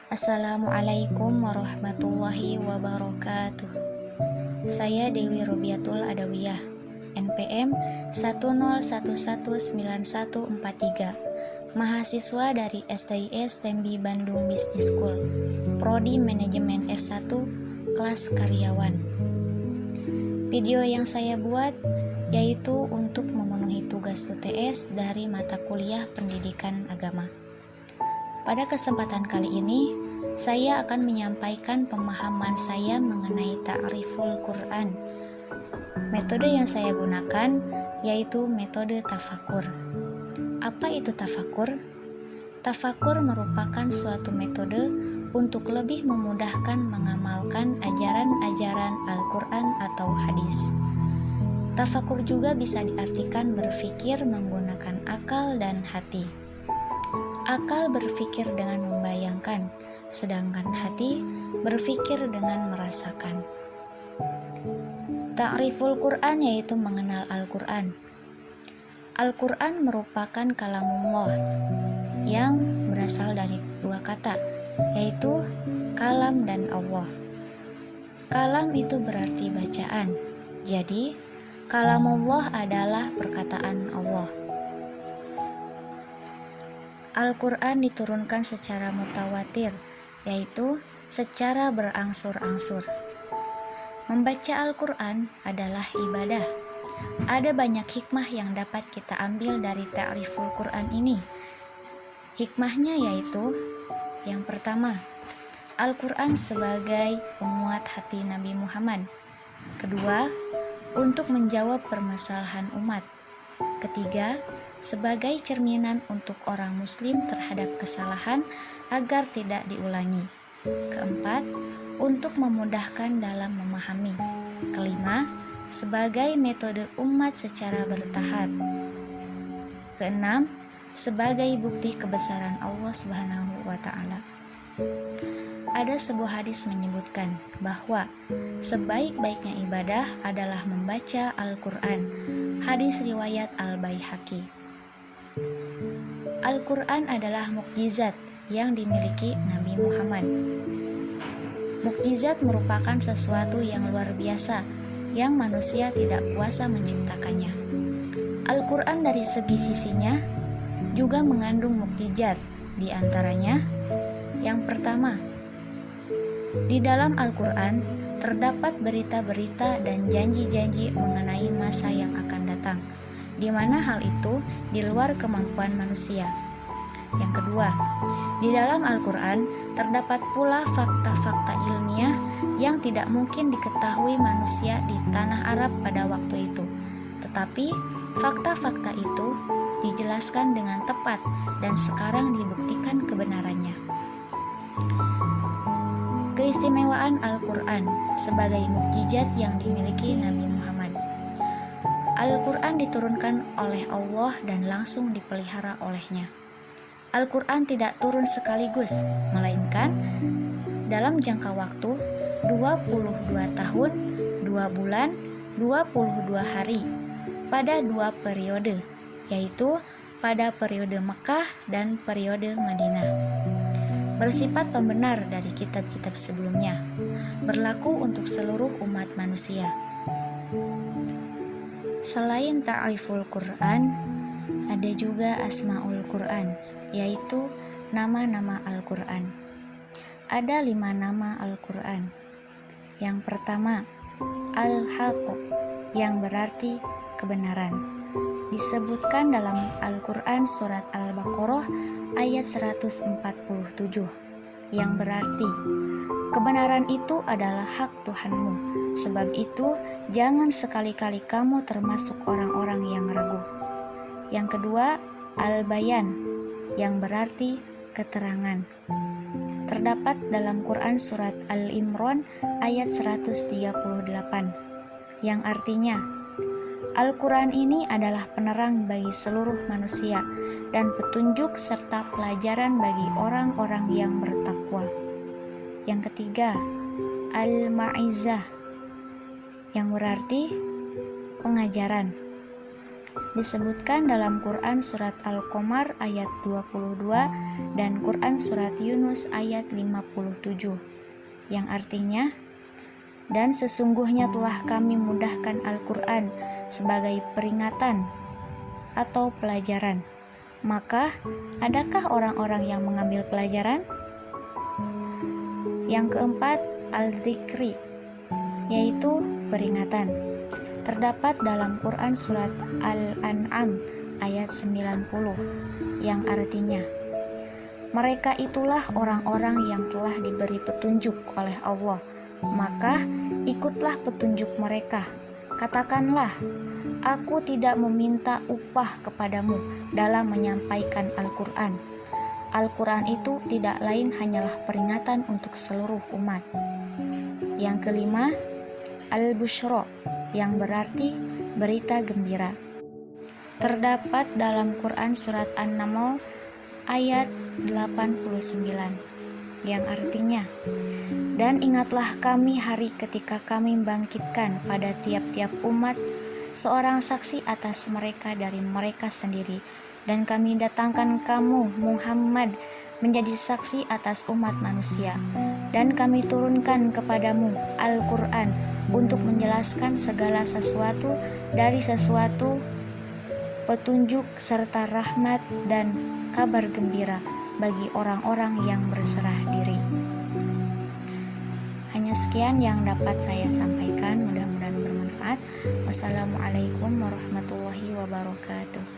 Assalamualaikum warahmatullahi wabarakatuh. Saya Dewi Robiatul Adawiyah, NPM 101119143, mahasiswa dari STIS Tembi Bandung Business School, Prodi Manajemen S1, kelas karyawan. Video yang saya buat yaitu untuk memenuhi tugas UTS dari mata kuliah Pendidikan Agama. Pada kesempatan kali ini, saya akan menyampaikan pemahaman saya mengenai ta'riful Quran. Metode yang saya gunakan yaitu metode tafakur. Apa itu tafakur? Tafakur merupakan suatu metode untuk lebih memudahkan mengamalkan ajaran-ajaran Al-Quran atau hadis. Tafakur juga bisa diartikan berpikir menggunakan akal dan hati. Akal berpikir dengan membayangkan, sedangkan hati berpikir dengan merasakan. Ta'riful Quran yaitu mengenal Al-Quran. Al-Quran merupakan kalamullah yang berasal dari dua kata, yaitu kalam dan Allah. Kalam itu berarti bacaan, jadi kalamullah adalah perkataan Allah. Al-Quran diturunkan secara mutawatir, yaitu secara berangsur-angsur. Membaca Al-Quran adalah ibadah. Ada banyak hikmah yang dapat kita ambil dari ta'riful Quran ini. Hikmahnya yaitu, yang pertama, Al-Quran sebagai penguat hati Nabi Muhammad. Kedua, untuk menjawab permasalahan umat. Ketiga, sebagai cerminan untuk orang muslim terhadap kesalahan agar tidak diulangi. Keempat, untuk memudahkan dalam memahami. Kelima, sebagai metode umat secara bertahap. Keenam, sebagai bukti kebesaran Allah Subhanahu wa Ta'ala. Ada sebuah hadis menyebutkan bahwa sebaik-baiknya ibadah adalah membaca Al-Quran. Hadis riwayat Al-Baihaqi. Al-Quran adalah mukjizat yang dimiliki Nabi Muhammad. Mukjizat merupakan sesuatu yang luar biasa yang manusia tidak kuasa menciptakannya. Al-Quran dari segi sisinya juga mengandung mukjizat, di antaranya yang pertama, di dalam Al-Quran terdapat berita-berita dan janji-janji mengenai masa yang akan datang, di mana hal itu di luar kemampuan manusia. Yang kedua, di dalam Al-Quran terdapat pula fakta-fakta ilmiah yang tidak mungkin diketahui manusia di tanah Arab pada waktu itu. Tetapi fakta-fakta itu dijelaskan dengan tepat dan sekarang dibuktikan kebenarannya. Keistimewaan Al-Quran sebagai mukjizat yang dimiliki Nabi Muhammad. Al-Quran diturunkan oleh Allah dan langsung dipelihara olehnya. Al-Quran tidak turun sekaligus, melainkan dalam jangka waktu 22 tahun, 2 bulan, 22 hari, pada 2 periode, yaitu pada periode Mekah dan periode Madinah. Bersifat pembenar dari kitab-kitab sebelumnya, berlaku untuk seluruh umat manusia. Selain ta'riful Quran, ada juga asmaul Quran, yaitu nama-nama Al-Quran. Ada 5 nama Al-Quran. Yang pertama, Al-Haqq, yang berarti kebenaran. Disebutkan dalam Al-Quran surat Al-Baqarah ayat 147, yang berarti kebenaran itu adalah hak Tuhanmu. Sebab itu, jangan sekali-kali kamu termasuk orang-orang yang ragu. Yang kedua, Al-Bayan, yang berarti keterangan. Terdapat dalam Quran surat Al-Imran ayat 138, yang artinya, Al-Quran ini adalah penerang bagi seluruh manusia dan petunjuk serta pelajaran bagi orang-orang yang bertakwa. Yang ketiga, Al-Ma'izah, yang berarti pengajaran. disebutkan dalam Quran surat Al-Qamar ayat 22 dan Quran surat Yunus ayat 57, yang artinya, dan sesungguhnya telah kami mudahkan Al-Quran sebagai peringatan atau pelajaran. Maka, adakah orang-orang yang mengambil pelajaran? Yang keempat, al-zikri, yaitu peringatan. Terdapat dalam Quran surat Al-An'am ayat 90, yang artinya, mereka itulah orang-orang yang telah diberi petunjuk oleh Allah, maka ikutlah petunjuk mereka. Katakanlah, aku tidak meminta upah kepadamu dalam menyampaikan Al-Quran. Al-Quran itu tidak lain hanyalah peringatan untuk seluruh umat. Yang kelima, al-busyra, yang berarti berita gembira. Terdapat dalam Quran surat An-Naml ayat 89, yang artinya, dan ingatlah kami hari ketika kami bangkitkan pada tiap-tiap umat seorang saksi atas mereka dari mereka sendiri, dan kami datangkan kamu Muhammad menjadi saksi atas umat manusia, dan kami turunkan kepadamu Al-Quran untuk menjelaskan segala sesuatu dari sesuatu petunjuk serta rahmat dan kabar gembira bagi orang-orang yang berserah diri. Hanya sekian yang dapat saya sampaikan, mudah-mudahan bermanfaat. Wassalamualaikum warahmatullahi wabarakatuh.